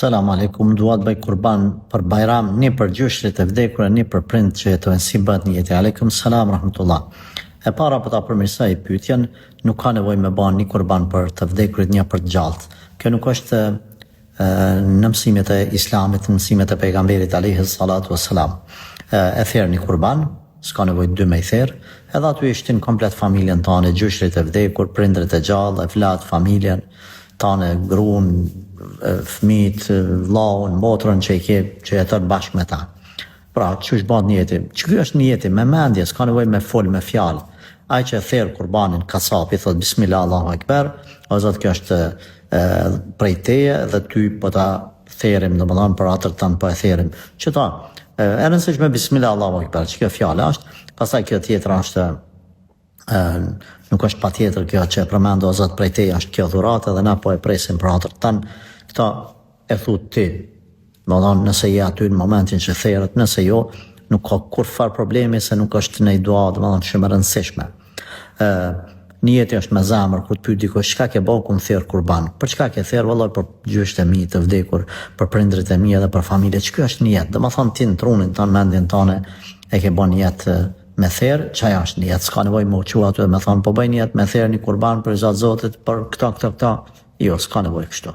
Selam aleikum, dua të bëj kurban për Bajram, një për gjyshrit e vdekur e një për prind që jetojnë, si bëhet njëti. Aleikum selam rahmetullah. E para për ta përmirësoj pyetjen, nuk ka nevojë me bën një kurban për të vdekurit, një për të gjallët. Kjo nuk është në mësimet e Islamit, në mësimet e pejgamberit alayhi salatu wassalam. E therr një kurban, s'ka nevojë dy me i therr, edhe aty e shtin komplet familjen tonë, gjyshrit e vdekur, prindrit e gjallë, flat familjen tonë, gruan, fëmijët, vllaun, motrën që jeton bashkë me ta. Pra, ç'është bën njëti? Ky është njëti me mendje, s'ka nevojë me fol me fjalë. Ai që therr kurbanin kasapi thot bismillah Allahu akbar, o Zot, kjo është prej teje dhe ty po ta therrim, domethënë për atë tan po e therrim. Çta? E rëndësishme bismillah Allahu akbar, që kjo fjala është, pastaj kjo tjetra është nuk është patjetër kjo që e përmend o Zot, prej teje është kjo dhuratë dhe na po e presim për atë tan. Këta e thut ti, domethënë nëse je aty në momentin që therrët, nëse jo, nuk ka kurfar problemi se nuk është në dua, domethënë shumë e rëndësishme. Niyeti është me zemër, kur të pyet dikush çka ke bëu kur therr kurban. Për çka ke therr? Vallai për gjyshtë e mi të vdekur, për prindrit e mi edhe për familje. Ç'ky është niyet? Domethënë ti në trunin ton, mendjen tonë e ke bën niyet me therr, çaja është niyet. S'ka nevojë më u çu aty me thon po bëj niyet me therr një kurban për Zotit, për këto. Jo, s'ka nevojë kështu.